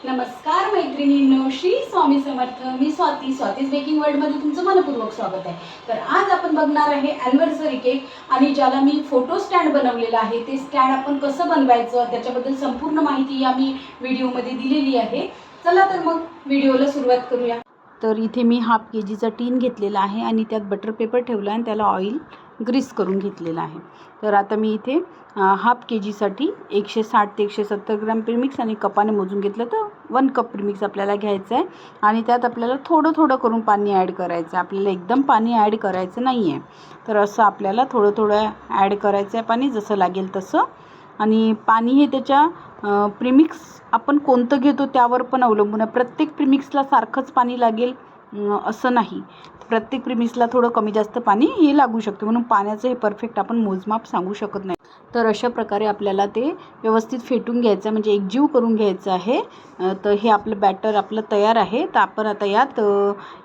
नमस्कार मैत्रिणींनो, श्री स्वामी समर्थ. मी Swati's baking world मध्ये तुमचं मनपूर्वक स्वागत आहे. तर आज आपण बघणार आहे अॅनिव्हर्सरी केक आणि ज्याला मी फोटो स्टँड बनवलेला आहे. ते स्टँड आपण कसं बनवायचं त्याच्याबद्दल संपूर्ण माहिती या मी व्हिडिओमध्ये दिलेली आहे. चला तर मग व्हिडिओला सुरुवात करूया. तर इथे मी हाफ केजीचा टीन घेतलेला आहे आणि त्यात बटर पेपर ठेवला आणि त्याला ऑइल ग्रीस करून घेतलेला आहे. तर आता मी इथे हाफ केजीसाठी 160 ते 170 ग्रॅम प्रीमिक्स आणि कपाने मोजून घेतलं तर 1 कप प्रीमिक्स आपल्याला घ्यायचं आहे आणि त्यात आपल्याला थोडं थोडं करून पाणी ॲड करायचं आहे. आपल्याला एकदम पाणी ॲड करायचं नाही आहे. तर असं आपल्याला थोडं थोडं ॲड करायचं आहे पाणी, जसं लागेल तसं. आणि पाणी हे त्याच्या प्रीमिक्स आपण कोणतं घेतो त्यावर पण अवलंबून आहे. प्रत्येक प्रीमिक्सला सारखंच पाणी लागेल असं नाही. प्रत्येक प्रीमिक्सला थोडं कमी जास्त पाणी हे लागू शकतं, म्हणून पाण्याचं हे परफेक्ट आपण मोजमाप सांगू शकत नाही. तर अशा प्रकारे आपल्याला ते व्यवस्थित फेटून घ्यायचं, म्हणजे एकजीव करून घ्यायचं आहे. तर हे आपलं बॅटर आपलं तयार आहे. तर आपण आता यात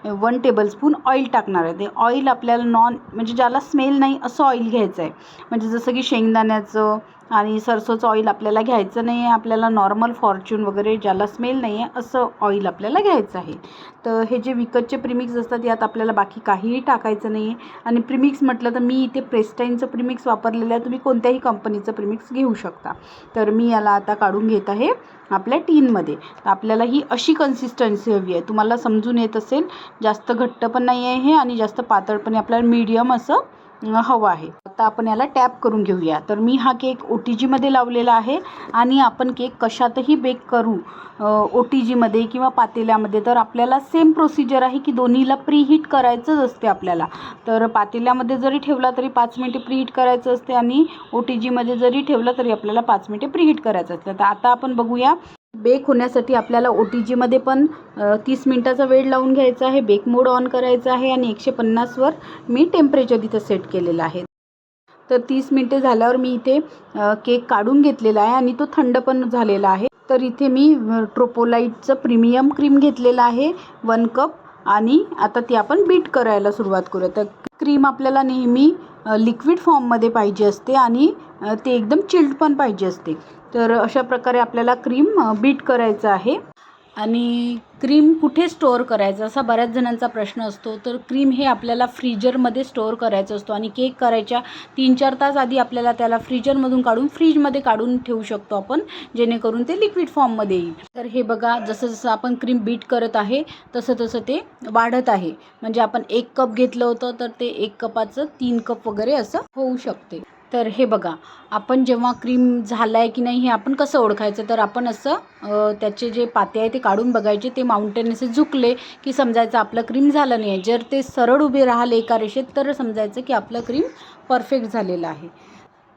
1 टेबलस्पून ऑइल टाकणार आहे. ते ऑइल आपल्याला म्हणजे ज्याला स्मेल नाही असं ऑइल घ्यायचं आहे. म्हणजे जसं की शेंगदाण्याचं आणि सरसोचं ऑइल आपल्याला घ्यायचं नाही आहे. आपल्याला नॉर्मल फॉर्च्यून वगैरे ज्याला स्मेल नाही आहे असं ऑइल आपल्याला घ्यायचं आहे. तर हे जे विकतचे प्रीमिक्स असतात यात आपल्याला बाकी काहीही टाकायचं नाही आहे. आणि प्रीमिक्स म्हटलं तर मी इथे प्रेस्टाईनचं प्रीमिक्स वापरलेलं आहे. तुम्ही कोणत्याही कंपनीचं प्रीमिक्स घेऊ शकता. तर मी याला आता काढून घेत आहे आपल्या टीनमध्ये. तर आपल्याला ही अशी कन्सिस्टन्सी हवी आहे. तुम्हाला समजून येत असेल, जास्त घट्ट पण नाही आहे हे आणि जास्त पातळ पण आपल्याला मीडियम असं हवं आहे. आता आपण याला टॅप करून घेऊया. तर मी हा केक OTGमध्ये लावलेला आहे आणि आपण केक कशातही बेक करू, OTGमध्ये किंवा पातेल्यामध्ये. तर आपल्याला सेम प्रोसिजर आहे की दोन्हीला प्रीहीट करायचंच असते आपल्याला. तर पातेल्यामध्ये जरी ठेवला तरी 5 मिनिटे प्रीहीट करायचं असते आणि OTGमध्ये जरी ठेवलं तरी आपल्याला 5 मिनिटे प्रीहीट करायचं असतं. तर आता आपण बघूया. बेक होण्यासाठी आपल्याला OTGमध्ये पण 30 मिनिटाचा वेळ लावून घ्यायचा आहे. बेक मोड ऑन करायचा आहे आणि 150वर मी टेम्परेचर तिथं सेट केलेलं आहे. तर 30 मिनिटे झाल्यावर मी इथे केक काढून घेतलेला आहे आणि तो थंड पण झालेला आहे. तर इथे मी ट्रोपोलाइटचं प्रीमियम क्रीम घेतलेलं आहे 1 कप आणि आता ती आपण बीट करायला सुरुवात करूया. तर क्रीम आपल्याला नेहमी लिक्विड फॉर्ममध्ये पाहिजे असते आणि ते एकदम चिल्ड पण पाहिजे असते. तर अशा प्रकारे आपल्याला क्रीम बीट करायचं आहे. आणि क्रीम कुठे स्टोअर करायचं असा बऱ्याच जणांचा प्रश्न असतो. तर क्रीम हे आपल्याला फ्रीजरमध्ये स्टोअर करायचं असतो आणि केक करायच्या 3-4 तास आधी आपल्याला त्याला फ्रीजरमधून काढून फ्रीजमध्ये काढून ठेवू शकतो आपण, जेणेकरून ते लिक्विड फॉर्ममध्ये येईल. तर हे बघा, जसं जसं आपण क्रीम बीट करत आहे तसं तसं ते वाढत आहे. म्हणजे आपण 1 कप घेतलं होतं तर ते 1 कपाचं 3 कप वगैरे असं होऊ शकते. तर हे बघा, आपण जेव्हा क्रीम झाला आहे की नाही हे आपण कसं ओळखायचं. तर आपण असं त्याचे जे पाते आहे ते काढून बघायचे. ते माउंटेन असे झुकले की समजायचं आपलं क्रीम झालं नाही आहे. जर ते सरळ उभे राहिले एका रेषेत तर समजायचं की आपलं क्रीम परफेक्ट झालेलं आहे.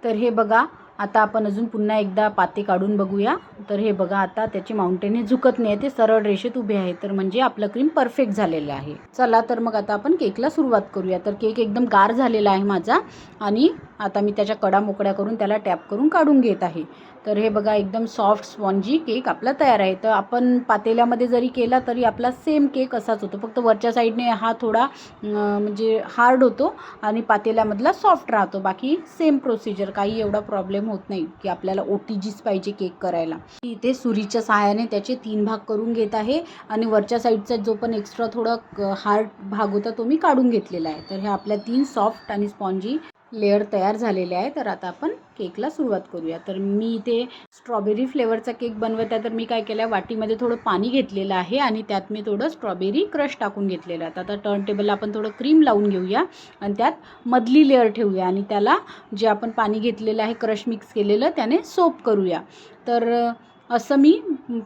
तर हे बघा, आता आपण अजून पुन्हा एकदा पाते काढून बघूया. तर हे बघा, आता त्याचे माउंटेन हे झुकत नाही आहे, ते सरळ रेषेत उभे आहे. तर म्हणजे आपलं क्रीम परफेक्ट झालेलं आहे. चला तर मग आता आपण केकला सुरुवात करूया. तर केक एकदम गार झालेला आहे माझा आणि आता मी त्याच्या कडा मोकळ्या करून त्याला टॅप करून काढून घेत आहे. तर हे बघा, एकदम सॉफ्ट स्पॉन्जी केक आपला तयार आहे. तर आपण पातेल्यामध्ये जरी केला तरी आपला सेम केक असाच होतो, फक्त वरच्या साईडने हा थोडा म्हणजे हार्ड होतो आणि पातेल्यामधला सॉफ्ट राहतो. बाकी सेम प्रोसिजर, काही एवढा प्रॉब्लेम होत नाही की आपल्याला OTGच पाहिजे केक करायला. इथे सुरीच्या सहाय्याने त्याचे 3 भाग करून घेत आहे आणि वरच्या साईडचा जो पण एक्स्ट्रा थोडा हार्ड भाग होता तो मी काढून घेतलेला आहे. तर ह्या आपल्या 3 सॉफ्ट आणि स्पॉन्जी लेअर तयार झालेले आहे. तर आता आपण केकला सुरुवात करूया. तर मी इथे स्ट्रॉबेरी फ्लेवरचा केक बनवत आहे. तर मी काय केलं आहे, वाटीमध्ये थोडं पाणी घेतलेलं आहे आणि त्यात मी थोडं स्ट्रॉबेरी क्रश टाकून घेतलेलं आहे. आता टर्न टेबलला आपण थोडं क्रीम लावून घेऊया आणि त्यात मधली लेअर ठेवूया आणि त्याला जे आपण पाणी घेतलेलं आहे क्रश मिक्स केलेलं त्याने सोप करूया. तर असं मी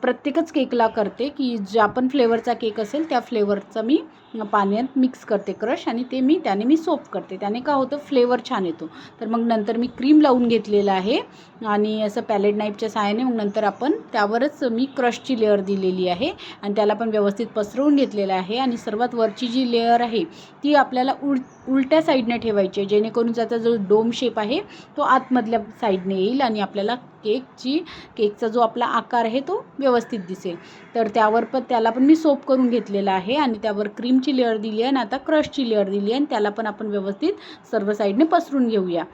प्रत्येकच केकला करते की ज्या पण फ्लेवरचा केक असेल त्या फ्लेवरचा मी पाण्यात मिक्स करते क्रश आणि ते त्याने मी सोप करते. त्याने का होतं, फ्लेवर छान येतो. तर मग नंतर मी क्रीम लावून घेतलेलं आहे आणि असं पॅलेट नाईफच्या सहाय्याने मग नंतर आपण त्यावरच मी क्रशची लेअर दिलेली आहे आणि त्याला पण व्यवस्थित पसरवून घेतलेलं आहे. आणि सर्वात वरची जी लेअर आहे ती आपल्याला उलट्या साईडने ठेवायची आहे, जेणेकरून त्याचा जो डोम शेप आहे तो आतमधल्या साईडने येईल आणि आपल्याला केकचा जो आपला आकार आहे तो व्यवस्थित दिसेल. तर त्याला पण मी सोप करून घेतलेला आहे आणि त्यावर क्रीमची लेअर दिली आहे आणि आता क्रशची लेअर दिली आहे आणि त्याला पण आपण व्यवस्थित सर्व साईडने पसरून घेऊया.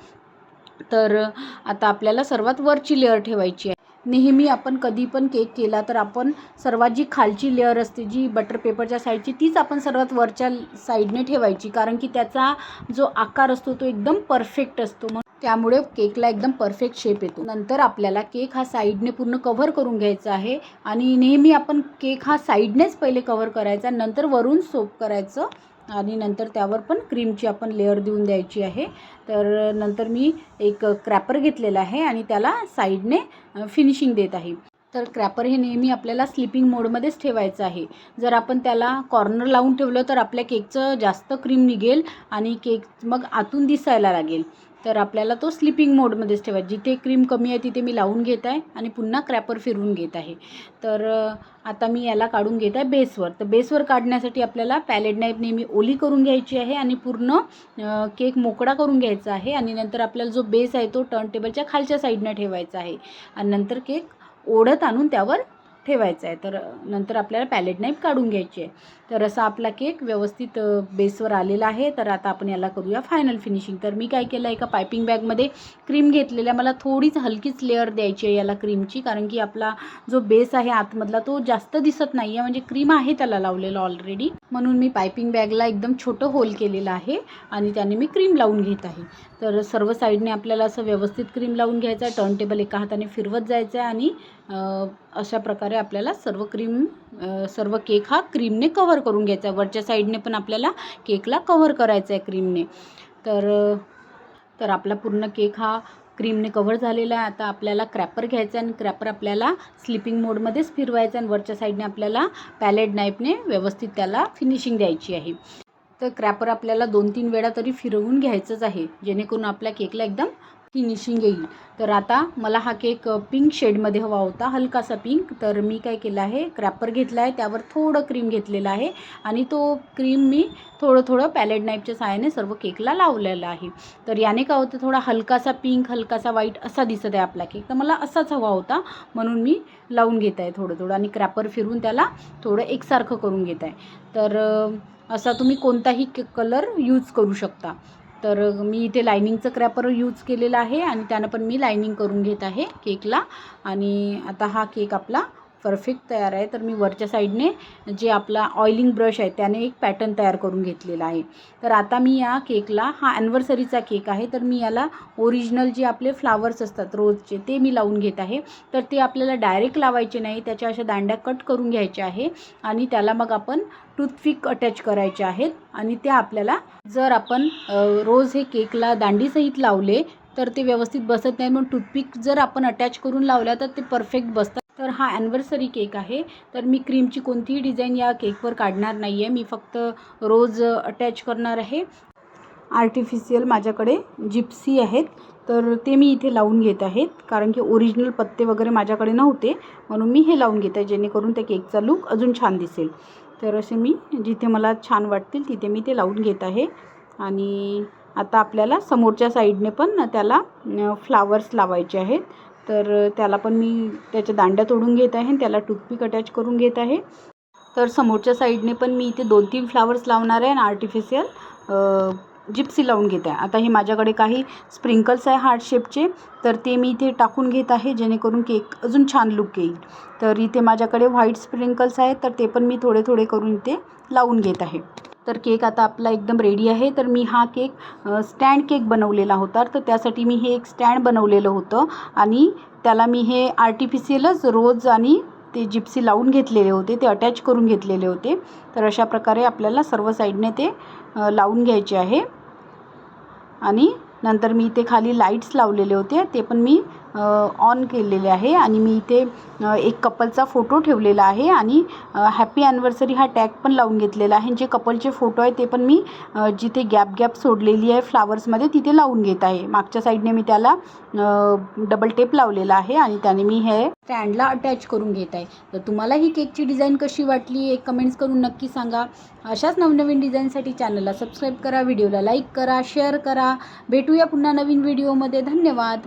तर आता आपल्याला सर्वात वरची लेअर ठेवायची आहे. नेहमी आपण कधी पण केक केला तर आपण सर्वात जी खालची लेअर असते जी बटर पेपरच्या साईडची तीच आपण सर्वात वरच्या साईडने ठेवायची, कारण की त्याचा जो आकार असतो तो एकदम परफेक्ट असतो, मग त्यामुळे केकला एकदम परफेक्ट शेप येतो. नंतर आपल्याला केक हा साईडने पूर्ण कव्हर करून घ्यायचा आहे आणि नेहमी आपण केक हा साईडनेच पहिले कव्हर करायचा, नंतर वरून सोप करायचं आणि नंतर त्यावर पण क्रीमची आपण लेअर देऊन द्यायची आहे. तर नंतर मी एक क्रॅपर घेतलेला आहे आणि त्याला साईडने फिनिशिंग देत आहे. तर क्रॅपर हे नेहमी आपल्याला स्लिपिंग मोडमध्येच ठेवायचं आहे. जर आपण त्याला कॉर्नर लावून ठेवलं तर आपल्या केकचं जास्त क्रीम निघेल आणि केक मग आतून दिसायला लागेल. तर आपल्याला तो स्लिपिंग मोडमध्येच ठेवायचा. जिथे क्रीम कमी आहे तिथे मी लावून घेत आहे आणि पुन्हा क्रॅपर फिरवून घेत आहे. तर आता मी याला काढून घेत आहे बेसवर. तर बेसवर काढण्यासाठी आपल्याला पॅलेट नाईफ नेहमी ओली करून घ्यायची आहे आणि पूर्ण केक मोकळा करून घ्यायचा आहे आणि नंतर आपल्याला जो बेस आहे तो टर्न टेबलच्या खालच्या साईडनं ठेवायचा आहे आणि नंतर केक ओढत आणून त्यावर ठेवायचं आहे. तर नंतर आपल्याला पॅलेट नाईफ काढून घ्यायची आहे. तर असा आपला केक व्यवस्थित बेसवर आलेला आहे. तर आता आपण याला करूया फायनल फिनिशिंग. तर मी काय केलं, एका पायपिंग बॅगमध्ये क्रीम घेतलेल्या, मला थोडीच हलकीच लेअर द्यायची आहे याला क्रीमची, कारण की आपला जो बेस आहे आतमधला तो जास्त दिसत नाही आहे, म्हणजे क्रीम आहे त्याला लावलेलं ऑलरेडी, म्हणून मी पायपिंग बॅगला एकदम छोटं होल केलेलं आहे आणि त्याने मी क्रीम लावून घेत आहे. तर सर्व साईडने आपल्याला असं व्यवस्थित क्रीम लावून घ्यायचं आहे. टर्न टेबल एका हाताने फिरवत जायचं आहे आणि अशा प्रकारे आपल्याला सर्व केक हा क्रीमने कव्हर करून घ्यायचा आहे. वरच्या साईडने पण आपल्याला केकला कव्हर करायचा आहे क्रीमने. तर आपला पूर्ण केक हा क्रीमने कव्हर झालेला आहे. आता आपल्याला क्रॅपर घ्यायचा आहे आणि क्रॅपर आपल्याला स्लिपिंग मोडमध्येच फिरवायचा आणि वरच्या साईडने आपल्याला पॅलेट नाईफने व्यवस्थित त्याला फिनिशिंग द्यायची आहे. तर क्रॅपर आपल्याला 2-3 वेळा तरी फिरवून घ्यायचंच आहे, जेणेकरून आपल्या केकला एकदम फिनिशिंग येईल. तर आता मला हा केक पिंक शेडमध्ये हवा होता, हलकासा पिंक. तर मी काय केलं आहे, क्रॅपर घेतला आहे, त्यावर थोडं क्रीम घेतलेलं आहे आणि तो क्रीम मी थोडं पॅलेट नाईफच्या सहाय्याने सर्व केकला लावलेला आहे. तर याने काय होतं, थोडा हलकासा पिंक, हलकासा व्हाईट असा दिसत आहे आपला केक. तर मला असाच हवा होता, म्हणून मी लावून घेत आहे थोडं आणि क्रॅपर फिरवून त्याला थोडं एकसारखं करून घेत आहे. तर असा तुम्ही कोणताही कलर यूज करू शकता. तर मी इथे लायनिंगचं क्रॅपर यूज केलेलं आहे आणि त्यानं पण मी लायनिंग करून घेत आहे केकला. आणि आता हा केक आपला परफेक्ट तयार आहे. तर मी वरच्या साईडने जे आपला ऑइलिंग ब्रश आहे त्याने एक पॅटर्न तयार करून घेतलेला आहे. तर आता मी या केकला, हा ॲनिव्हर्सरीचा केक आहे, तर मी याला ओरिजिनल जे आपले फ्लावर्स असतात रोजचे ते मी लावून घेत आहे. तर ते आपल्याला डायरेक्ट लावायचे नाही, त्याच्या अशा दांड्या कट करून घ्यायच्या आहे आणि त्याला मग आपण टूथपिक अटॅच करायचे आहेत आणि त्या आपल्याला, जर आपण रोज हे केकला दांडीसहित लावले तर ते व्यवस्थित बसत नाही, म्हणून टूथपिक जर आपण अटॅच करून लावल्या तर ते परफेक्ट बसतात. तर हा ॲनिव्हर्सरी केक आहे. तर मी क्रीमची कोणतीही डिझाईन या केकवर काढणार नाही आहे, मी फक्त रोज अटॅच करणार आहे. आर्टिफिशियल माझ्याकडे जिप्सी आहेत, तर ते मी इथे लावून घेत आहेत, कारण की ओरिजिनल पत्ते वगैरे माझ्याकडे नव्हते, म्हणून मी हे लावून घेत आहे, जेणेकरून त्या केकचा लूक अजून छान दिसेल. तर असे मी जिथे मला छान वाटतील तिथे मी ते लावून घेत आहे. आणि आता आपल्याला समोरच्या साईडने पण त्याला फ्लावर्स लावायचे आहेत. तर त्याला पण मी त्याच्या दांड्या तोडून घेत आहे आणि त्याला टूथपिक अटॅच करून घेत आहे. तर समोरच्या साईडने पण मी इथे 2-3 फ्लावर्स लावणार आहे आणि आर्टिफिशियल जिप्सी लावून घेत आहे. आता हे माझ्याकडे काही स्प्रिंकल्स आहे हार्ट शेपचे, तर ते मी इथे टाकून घेत आहे, जेणेकरून केक अजून छान लुक येईल. तर इथे माझ्याकडे व्हाईट स्प्रिंकल्स आहेत, तर ते पण मी थोडे करून इथे लावून घेत आहे. तर केक आता आपला एकदम रेडी आहे. तर मी हा केक स्टँड केक बनवलेला होता, तर त्यासाठी मी हे एक स्टँड बनवलेलं होतं आणि त्याला मी हे आर्टिफिशियलच रोज आणि ते जिप्सी लावून घेतलेले होते, ते अटॅच करून घेतलेले होते. तर अशा प्रकारे आपल्याला सर्व साईडने ते लावून घ्यायचे आहे. आणि नंतर मी इथे खाली लाईट्स लावलेले होते, ते पण मी ऑन केलेले आहे. आणि मी इथे एक कपलचा फोटो ठेवलेला आहे आणि हॅपी ॲनिव्हर्सरी हा टॅग पण लावून घेतलेला आहे. जे कपलचे फोटो आहे ते पण मी जिथे गॅप सोडलेली आहे फ्लावर्समध्ये तिथे लावून घेत आहे. मागच्या साईडने मी त्याला डबल टेप लावलेला आहे आणि त्याने मी हे स्टँडला अटॅच करून घेत आहे. तर तुम्हाला ही केकची डिझाईन कशी वाटली एक कमेंट्स करून नक्की सांगा. अशाच नवनवीन डिझाईनसाठी चॅनलला सबस्क्राईब करा, व्हिडिओला लाईक करा, शेअर करा. भेटूया पुन्हा नवीन व्हिडिओमध्ये. धन्यवाद.